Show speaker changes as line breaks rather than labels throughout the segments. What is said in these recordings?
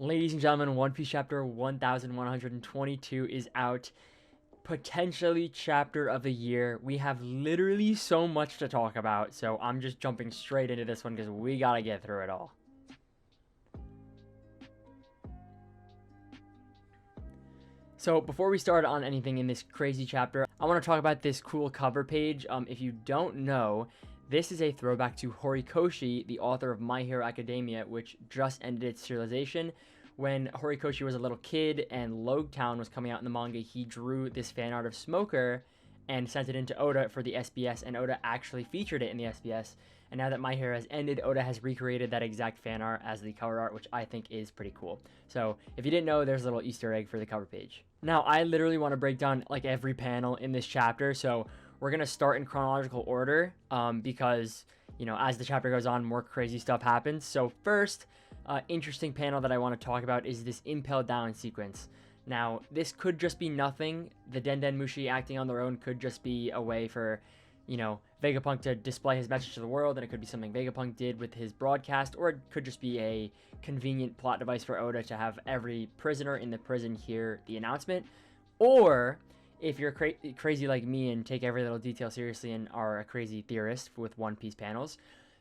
Ladies and gentlemen, One Piece chapter 1122 is out. Potentially chapter of the year. We have literally so much to talk about, so I'm just jumping straight into this one because we gotta get through it all. So before we start on anything in this crazy chapter, I want to talk about this cool cover page. If you don't know, this is a throwback to Horikoshi, the author of My Hero Academia, which just ended its serialization. When Horikoshi was a little kid and Logtown was coming out in the manga, he drew this fan art of Smoker and sent it into Oda for the SBS, and Oda actually featured it in the SBS. And now that My Hero has ended, Oda has recreated that exact fan art as the cover art, which I think is pretty cool. So if you didn't know, there's a little Easter egg for the cover page. Now, I literally want to break down like every panel in this chapter, so we're going to start in chronological order because, you know, as the chapter goes on, more crazy stuff happens. So first, interesting panel that I want to talk about is this Impel Down sequence. Now, this could just be nothing. The Den Mushi acting on their own could just be a way for, you know, Vegapunk to display his message to the world, and it could be something Vegapunk did with his broadcast, or it could just be a convenient plot device for Oda to have every prisoner in the prison hear the announcement. Or, if you're crazy like me and take every little detail seriously and are a crazy theorist with One Piece panels,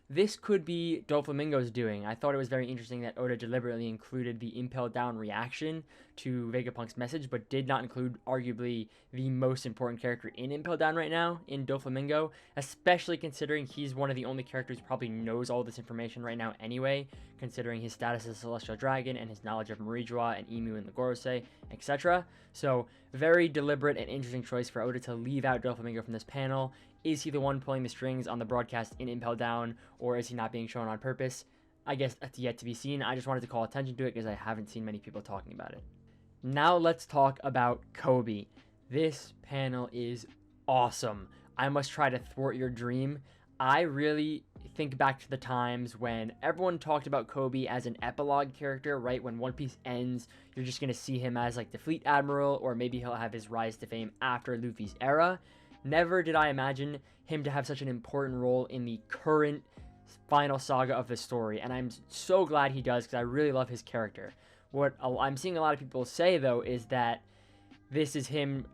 this could be Doflamingo's doing. I thought it was very interesting that Oda deliberately included the Impel Down reaction to Vegapunk's message, but did not include arguably the most important character in Impel Down right now, in Doflamingo, especially considering he's one of the only characters who probably knows all this information right now anyway, considering his status as Celestial Dragon and his knowledge of Marijua and Emu and the Gorosei, etc. So, very deliberate and interesting choice for Oda to leave out Doflamingo from this panel. Is he the one pulling the strings on the broadcast in Impel Down, or is he not being shown on purpose? I guess that's yet to be seen. I just wanted to call attention to it because I haven't seen many people talking about it. Now let's talk about Koby. This panel is awesome. I must try to thwart your dream. I really think back to the times when everyone talked about Koby as an epilogue character, right? When One Piece ends, you're just going to see him as like the Fleet Admiral, or maybe he'll have his rise to fame after Luffy's era. Never did I imagine him to have such an important role in the current final saga of the story, and I'm so glad he does because I really love his character. What I'm seeing a lot of people say, though, is that this is him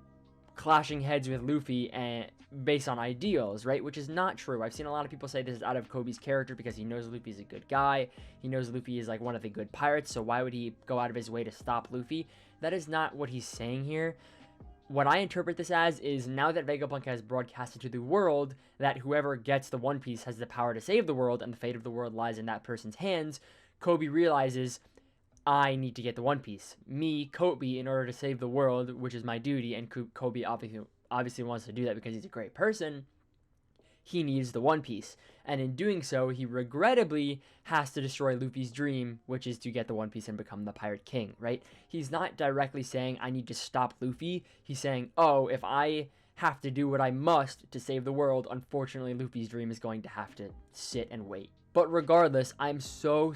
clashing heads with Luffy and based on ideals, right? Which is not true. I've seen a lot of people say this is out of Koby's character because he knows Luffy's a good guy. He knows Luffy is like one of the good pirates, so why would he go out of his way to stop Luffy? That is not what he's saying here. What I interpret this as is now that Vegapunk has broadcasted to the world that whoever gets the One Piece has the power to save the world and the fate of the world lies in that person's hands, Koby realizes, I need to get the One Piece. Me, Koby, in order to save the world, which is my duty, and Koby obviously wants to do that because he's a great person, he needs the One Piece. And in doing so, he regrettably has to destroy Luffy's dream, which is to get the One Piece and become the Pirate King, right? He's not directly saying, I need to stop Luffy. He's saying, oh, if I have to do what I must to save the world, unfortunately, Luffy's dream is going to have to sit and wait. But regardless, I'm so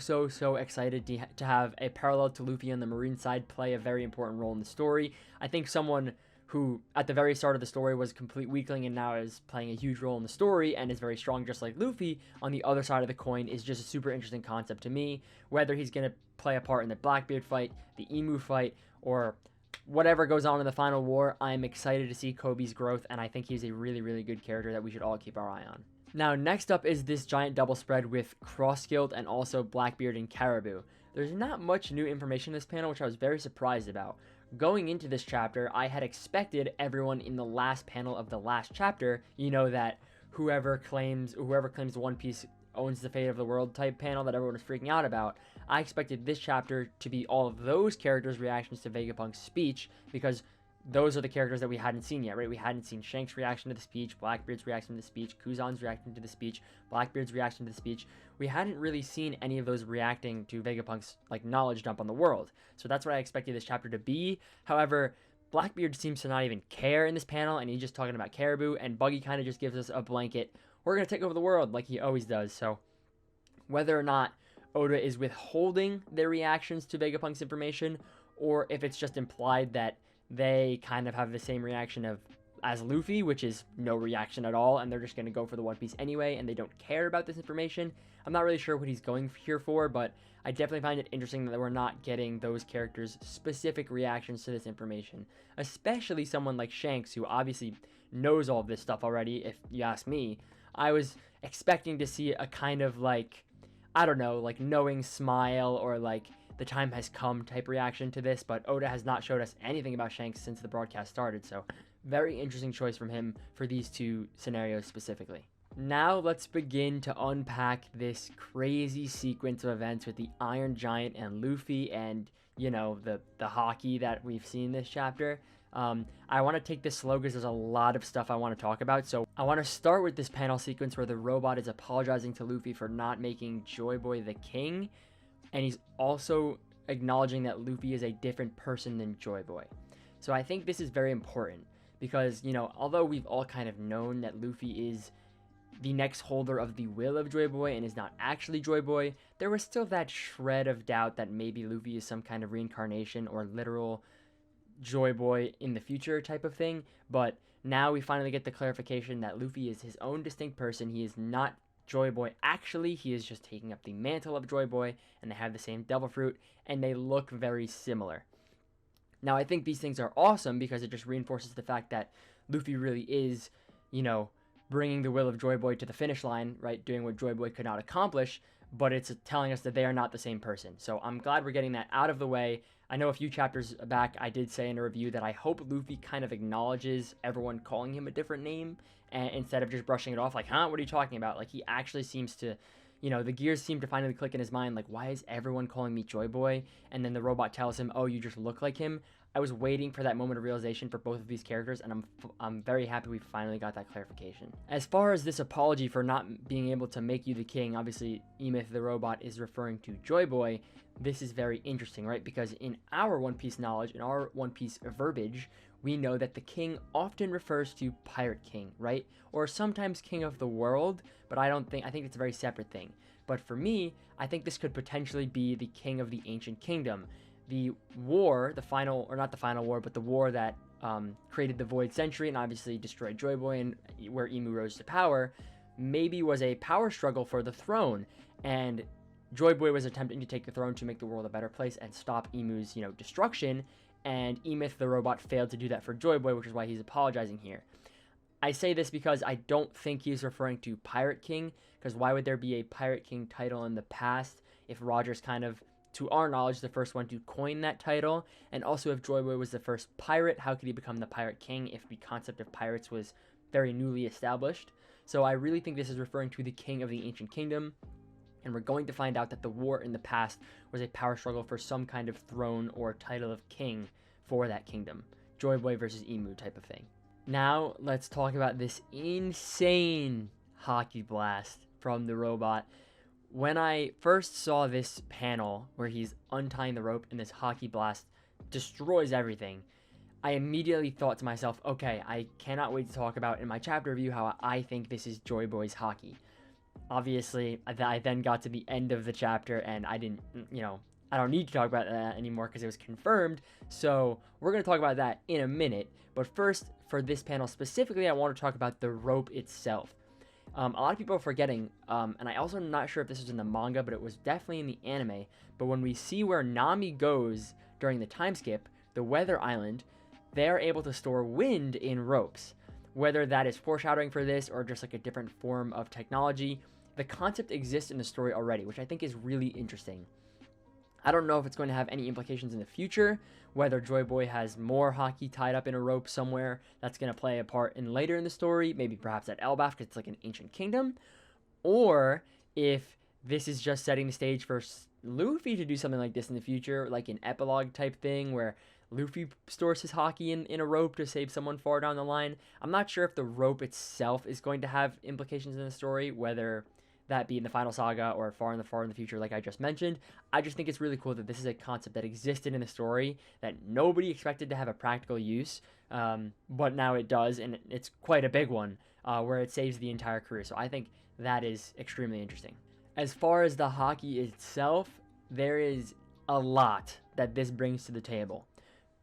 excited to have a parallel to Luffy on the Marine side play a very important role in the story. I think someone who at the very start of the story was a complete weakling and now is playing a huge role in the story and is very strong just like Luffy on the other side of the coin is just a super interesting concept to me. Whether he's going to play a part in the Blackbeard fight, the Emu fight, or whatever goes on in the final war, I'm excited to see Koby's growth, and I think he's a really good character that we should all keep our eye on. Now, next up is this giant double spread with Cross Guild and also Blackbeard and Caribou. There's not much new information in this panel, which I was very surprised about. Going into this chapter, I had expected everyone in the last panel of the last chapter, you know, that whoever claims One Piece owns the fate of the world type panel that everyone was freaking out about. I expected this chapter to be all of those characters' reactions to Vegapunk's speech, because those are the characters that we hadn't seen yet, right? We hadn't seen Shanks' reaction to the speech, Blackbeard's reaction to the speech, Kuzan's reaction to the speech, Blackbeard's reaction to the speech. We hadn't really seen any of those reacting to Vegapunk's like knowledge dump on the world. So that's what I expected this chapter to be. However, Blackbeard seems to not even care in this panel, and he's just talking about Caribou, and Buggy kind of just gives us a blanket, we're going to take over the world like he always does. So whether or not Oda is withholding their reactions to Vegapunk's information, or if it's just implied that they kind of have the same reaction of as Luffy, which is no reaction at all, and they're just going to go for the One Piece anyway, and they don't care about this information. I'm not really sure what he's going here for, but I definitely find it interesting that we're not getting those characters' specific reactions to this information, especially someone like Shanks, who obviously knows all of this stuff already, if you ask me. I was expecting to see a kind of like, I don't know, like knowing smile or like the time has come type reaction to this, but Oda has not showed us anything about Shanks since the broadcast started, so very interesting choice from him for these two scenarios specifically. Now let's begin to unpack this crazy sequence of events with the Iron Giant and Luffy and, you know, the hockey that we've seen this chapter. I want to take this slow because there's a lot of stuff I want to talk about. So I want to start with this panel sequence where the robot is apologizing to Luffy for not making Joyboy the king. And he's also acknowledging that Luffy is a different person than Joyboy. So I think this is very important because, you know, although we've all kind of known that Luffy is the next holder of the will of Joyboy and is not actually Joyboy, there was still that shred of doubt that maybe Luffy is some kind of reincarnation or literal Joyboy in the future type of thing. But now we finally get the clarification that Luffy is his own distinct person. He is not Joyboy actually, he is just taking up the mantle of Joyboy, and they have the same devil fruit, and they look very similar. Now I think these things are awesome because it just reinforces the fact that Luffy really is, you know, bringing the will of Joyboy to the finish line, right, doing what Joyboy could not accomplish, but it's telling us that they are not the same person. So I'm glad we're getting that out of the way. I know a few chapters back I did say in a review that I hope Luffy kind of acknowledges everyone calling him a different name, and instead of just brushing it off like, huh, what are you talking about? Like, he actually seems to, you know, the gears seem to finally click in his mind, like, why is everyone calling me Joyboy? And then the robot tells him, oh, you just look like him. I was waiting for that moment of realization for both of these characters, and I'm very happy we finally got that clarification. As far as this apology for not being able to make you the king, obviously Emith the robot is referring to Joyboy. This is very interesting, right? Because in our One Piece knowledge, in our One Piece verbiage, we know that the king often refers to Pirate King, right? Or sometimes King of the World, but I think it's a very separate thing. But for me, I think this could potentially be the King of the Ancient Kingdom. The war, the final, or not the final war, but the war that created the Void Century and obviously destroyed Joyboy and where Emu rose to power, maybe was a power struggle for the throne. And Joyboy was attempting to take the throne to make the world a better place and stop Emu's, you know, destruction. And Emith the robot failed to do that for Joyboy, which is why he's apologizing here. I say this because I don't think he's referring to Pirate King, because why would there be a Pirate King title in the past if Roger's kind of, to our knowledge, the first one to coin that title? And also, if Joyboy was the first pirate, how could he become the Pirate King if the concept of pirates was very newly established? So I really think this is referring to the King of the Ancient Kingdom, and we're going to find out that the war in the past was a power struggle for some kind of throne or title of king for that kingdom. Joyboy versus Emu type of thing. Now, let's talk about this insane hockey blast from the robot. When I first saw this panel where he's untying the rope and this hockey blast destroys everything, I immediately thought to myself, okay, I cannot wait to talk about in my chapter review how I think this is Joyboy's hockey. Obviously, I then got to the end of the chapter and I didn't, you know, I don't need to talk about that anymore because it was confirmed. So we're going to talk about that in a minute. But first, for this panel specifically, I want to talk about the rope itself. A lot of people are forgetting, and I also am not sure if this was in the manga, but it was definitely in the anime. But when we see where Nami goes during the time skip, the weather island, they're able to store wind in ropes. Whether that is foreshadowing for this or just like a different form of technology, the concept exists in the story already, which I think is really interesting. I don't know if it's going to have any implications in the future, whether Joyboy has more hockey tied up in a rope somewhere that's going to play a part in later in the story, maybe perhaps at Elbaf because it's like an ancient kingdom, or if this is just setting the stage for Luffy to do something like this in the future, like an epilogue type thing where Luffy stores his hockey in a rope to save someone far down the line. I'm not sure if the rope itself is going to have implications in the story, whether that be in the final saga or far in the future like I just mentioned. I just think it's really cool that this is a concept that existed in the story that nobody expected to have a practical use, but now it does, and it's quite a big one, where it saves the entire crew. So I think that is extremely interesting. As far as the hockey itself, there is a lot that this brings to the table.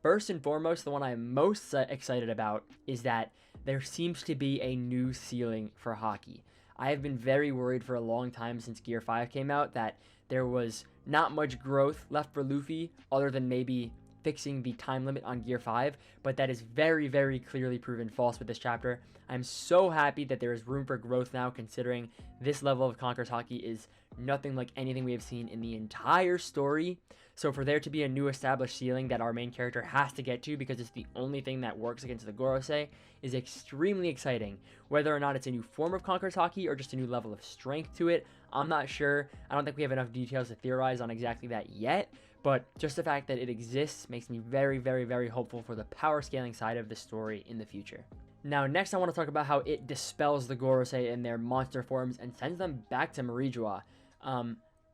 First and foremost, the one I'm most excited about is that there seems to be a new ceiling for Haki. I have been very worried for a long time since Gear 5 came out that there was not much growth left for Luffy other than maybe fixing the time limit on Gear 5, but that is very, very clearly proven false with this chapter. I'm so happy that there is room for growth now, considering this level of Conqueror's Haki is nothing like anything we have seen in the entire story. So for there to be a new established ceiling that our main character has to get to because it's the only thing that works against the Gorosei is extremely exciting. Whether or not it's a new form of Conqueror's Haki or just a new level of strength to it, I'm not sure. I don't think we have enough details to theorize on exactly that yet, but just the fact that it exists makes me very, very, very hopeful for the power scaling side of the story in the future. Now, next I want to talk about how it dispels the Gorosei in their monster forms and sends them back to Marijua.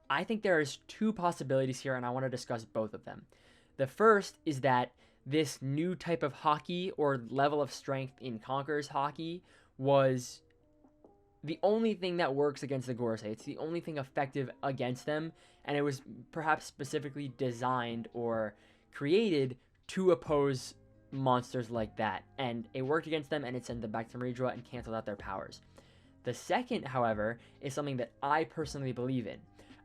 I think there is two possibilities here, and I want to discuss both of them. The first is that this new type of Haki or level of strength in Conqueror's Haki was the only thing that works against the Gorosei. It's the only thing effective against them, and it was perhaps specifically designed or created to oppose monsters like that, and it worked against them, and it sent them back to Marijua and canceled out their powers. The second, however, is something that I personally believe in.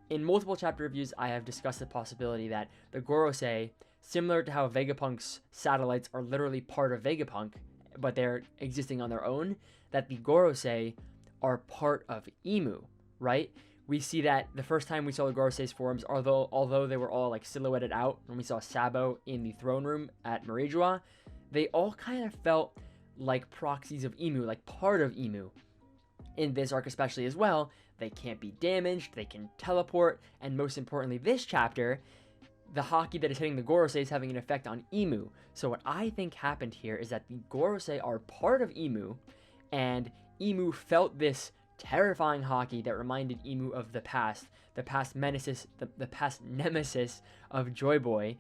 In multiple chapter reviews, I have discussed the possibility that the Gorosei, similar to how Vegapunk's satellites are literally part of Vegapunk, but they're existing on their own, that the Gorosei are part of Imu, right? We see that the first time we saw the Gorosei's forms, although they were all like silhouetted out when we saw Sabo in the throne room at Marijua, they all kind of felt like proxies of Imu, like part of Imu. In this arc especially as well, they can't be damaged, they can teleport, and most importantly this chapter, the Haki that is hitting the Gorosei is having an effect on Imu. So what I think happened here is that the Gorosei are part of Imu, and Imu felt this terrifying Haki that reminded Imu of the past nemesis, the past nemesis of Joyboy,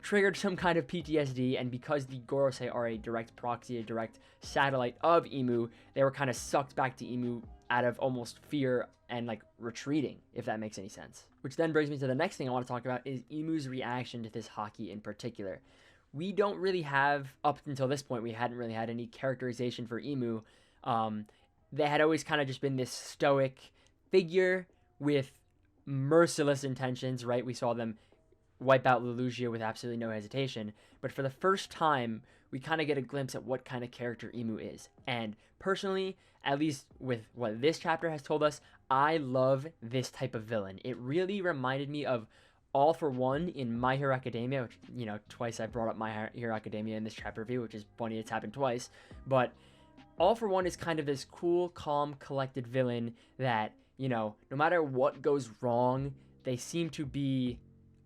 triggered some kind of PTSD, and because the Gorosei are a direct proxy, a direct satellite of Imu, they were kind of sucked back to Imu out of almost fear and like retreating, if that makes any sense. Which then brings me to the next thing I want to talk about is Imu's reaction to this Haki in particular. We don't really have, up until this point, we hadn't really had any characterization for Imu. They had always kind of just been this stoic figure with merciless intentions, right? We saw them wipe out Lelougia with absolutely no hesitation, but for the first time, we kind of get a glimpse at what kind of character Imu is. And personally, at least with what this chapter has told us, I love this type of villain. It really reminded me of All for One in My Hero Academia, which, you know, twice I brought up My Hero Academia in this chapter review, which is funny, it's happened twice, but All for One is kind of this cool, calm, collected villain that, you know, no matter what goes wrong, they seem to be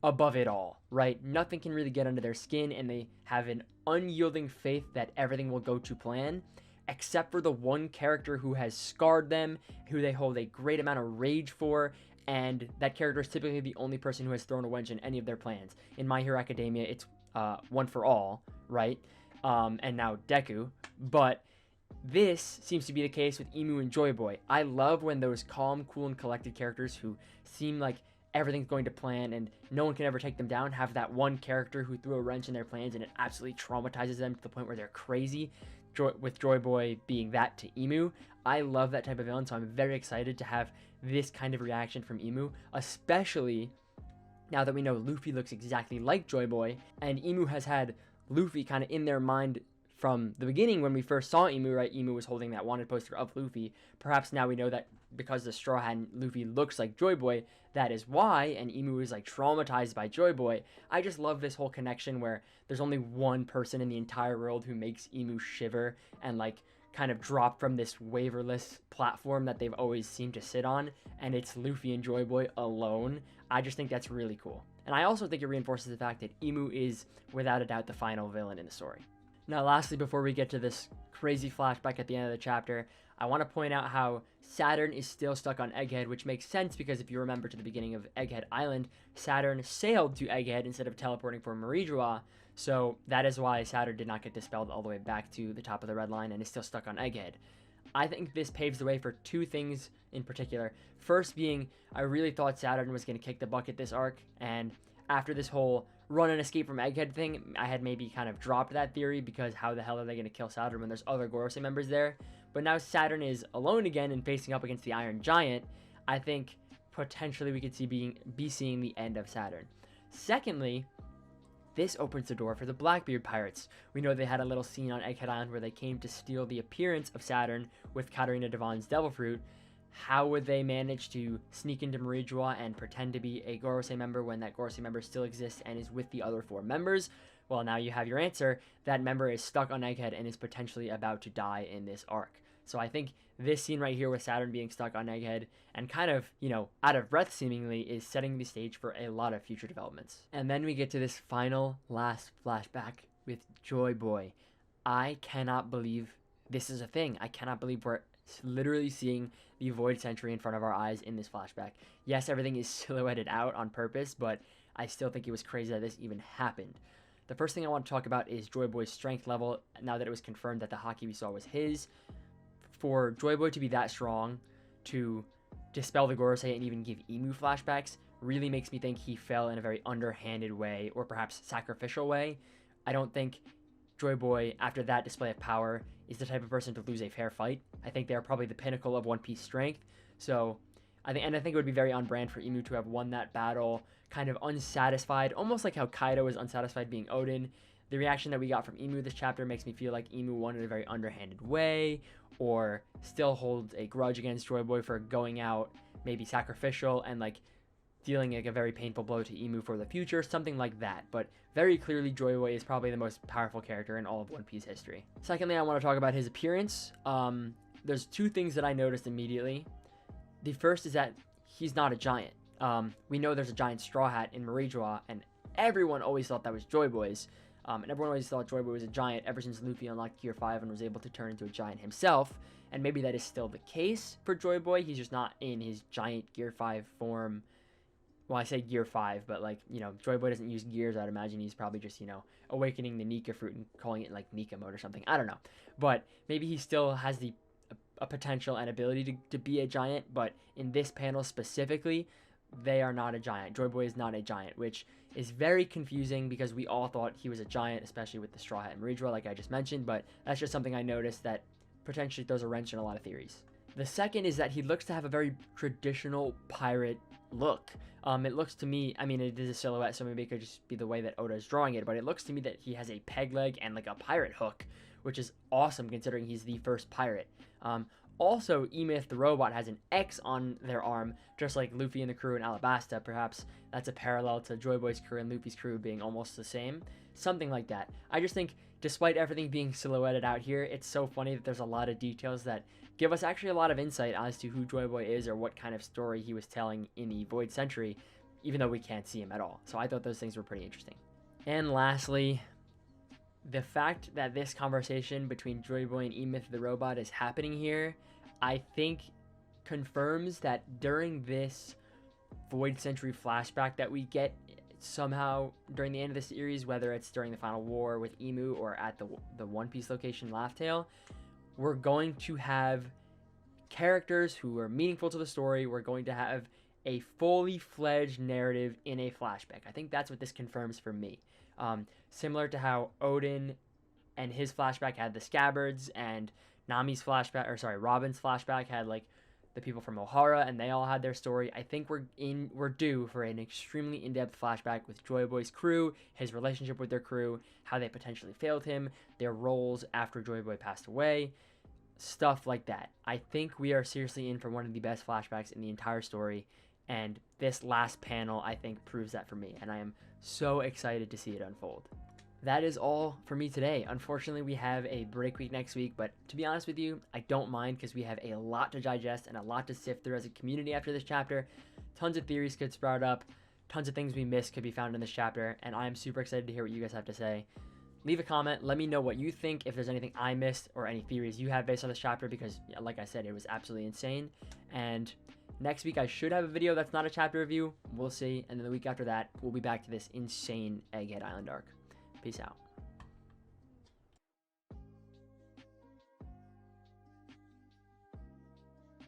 above it all, right? Nothing can really get under their skin, and they have an unyielding faith that everything will go to plan, except for the one character who has scarred them, who they hold a great amount of rage for, and that character is typically the only person who has thrown a wedge in any of their plans. In My Hero Academia, it's One for All, right? And now Deku, but this seems to be the case with Imu and Joyboy. I love when those calm, cool, and collected characters who seem like everything's going to plan and no one can ever take them down have that one character who threw a wrench in their plans and it absolutely traumatizes them to the point where they're crazy, with Joyboy being that to Imu. I love that type of villain, so I'm very excited to have this kind of reaction from Imu, especially now that we know Luffy looks exactly like Joyboy, and Imu has had Luffy kind of in their mind from the beginning when we first saw Imu, right? Imu was holding that wanted poster of Luffy. Perhaps now we know that because the Straw Hat Luffy looks like Joyboy, that is why, and Imu is like traumatized by Joyboy. I just love this whole connection where there's only one person in the entire world who makes Imu shiver and like kind of drop from this waverless platform that they've always seemed to sit on, and it's Luffy and Joyboy alone. I just think that's really cool. And I also think it reinforces the fact that Imu is, without a doubt, the final villain in the story. Now, lastly, before we get to this crazy flashback at the end of the chapter, I want to point out how Saturn is still stuck on Egghead, which makes sense because if you remember to the beginning of Egghead Island, Saturn sailed to Egghead instead of teleporting from Marijua, so that is why Saturn did not get dispelled all the way back to the top of the red line and is still stuck on Egghead. I think this paves the way for two things in particular. First being, I really thought Saturn was going to kick the bucket this arc, and after this whole run and escape from Egghead thing, I had maybe kind of dropped that theory because how the hell are they going to kill Saturn when there's other Gorosei members there? But now Saturn is alone again and facing up against the Iron Giant. I think potentially we could be seeing the end of Saturn. Secondly, this opens the door for the Blackbeard pirates. We know they had a little scene on Egghead Island where they came to steal the appearance of Saturn with Katarina Devon's Devil Fruit. How would they manage to sneak into Marijois and pretend to be a Gorosei member when that Gorosei member still exists and is with the other 4 members? Well, now you have your answer. That member is stuck on Egghead and is potentially about to die in this arc. So I think this scene right here with Saturn being stuck on Egghead and kind of, out of breath seemingly, is setting the stage for a lot of future developments. And then we get to this final last flashback with Joyboy. I cannot believe this is a thing. I cannot believe we're literally seeing the Void Sentry in front of our eyes in this flashback. Yes, everything is silhouetted out on purpose, but I still think it was crazy that this even happened. The first thing I want to talk about is Joyboy's strength level, now that it was confirmed that the hockey we saw was his. For Joyboy to be that strong, to dispel the Gorosei and even give Emu flashbacks, really makes me think he fell in a very underhanded way, or perhaps sacrificial way. I don't think Joyboy, after that display of power, is the type of person to lose a fair fight. I think they're probably the pinnacle of One Piece strength. So, I think it would be very on brand for Emu to have won that battle, kind of unsatisfied, almost like how Kaido was unsatisfied being Odin. The reaction that we got from Emu this chapter makes me feel like Emu won in a very underhanded way, or still holds a grudge against Joyboy for going out maybe sacrificial and like dealing like a very painful blow to Emu for the future, something like that. But very clearly Joyboy is probably the most powerful character in all of One Piece history. Secondly, I want to talk about his appearance. There's 2 things that I noticed immediately. The first is that he's not a giant. We know there's a giant straw hat in Marijois, and everyone always thought that was Joyboy's. And everyone always thought Joyboy was a giant ever since Luffy unlocked Gear 5 and was able to turn into a giant himself. And maybe that is still the case for Joyboy. He's just not in his giant Gear 5 form. Well, I say Gear 5, but Joyboy doesn't use gears. I'd imagine he's probably just, awakening the Nika fruit and calling it like Nika mode or something. I don't know. But maybe he still has a potential and ability to be a giant. But in this panel specifically, they are not a giant. Joyboy is not a giant, which is very confusing because we all thought he was a giant, especially with the Straw Hat and Marijois, like I just mentioned, but that's just something I noticed that potentially throws a wrench in a lot of theories. The second is that he looks to have a very traditional pirate look. It looks to me, it is a silhouette, so maybe it could just be the way that Oda is drawing it, but it looks to me that he has a peg leg and like a pirate hook, which is awesome considering he's the first pirate. Also, Emith the robot has an X on their arm, just like Luffy and the crew in Alabasta. Perhaps that's a parallel to Joyboy's crew and Luffy's crew being almost the same. Something like that. I just think, despite everything being silhouetted out here, it's so funny that there's a lot of details that give us actually a lot of insight as to who Joyboy is or what kind of story he was telling in the Void Century, even though we can't see him at all. So I thought those things were pretty interesting. And lastly, the fact that this conversation between Joyboy and Emith the robot is happening here, I think confirms that during this Void Century flashback that we get somehow during the end of the series, whether it's during the final war with Emu or at the One Piece location Laugh-Tale, we're going to have characters who are meaningful to the story. We're going to have a fully fledged narrative in a flashback. I think that's what this confirms for me. Similar to how Odin and his flashback had the scabbards, and Robin's flashback had like the people from Ohara, and they all had their story. I think we're due for an extremely in-depth flashback with Joyboy's crew, his relationship with their crew, how they potentially failed him, their roles after Joyboy passed away, stuff like that. I think we are seriously in for one of the best flashbacks in the entire story, and this last panel I think proves that for me, and I am so excited to see it unfold. That is all for me today. Unfortunately, we have a break week next week, but to be honest with you, I don't mind because we have a lot to digest and a lot to sift through as a community after this chapter. Tons of theories could sprout up, tons of things we missed could be found in this chapter, and I'm super excited to hear what you guys have to say. Leave a comment, let me know what you think, if there's anything I missed or any theories you have based on this chapter, because like I said, it was absolutely insane. And next week I should have a video that's not a chapter review, we'll see, and then the week after that, we'll be back to this insane Egghead Island arc. Peace out.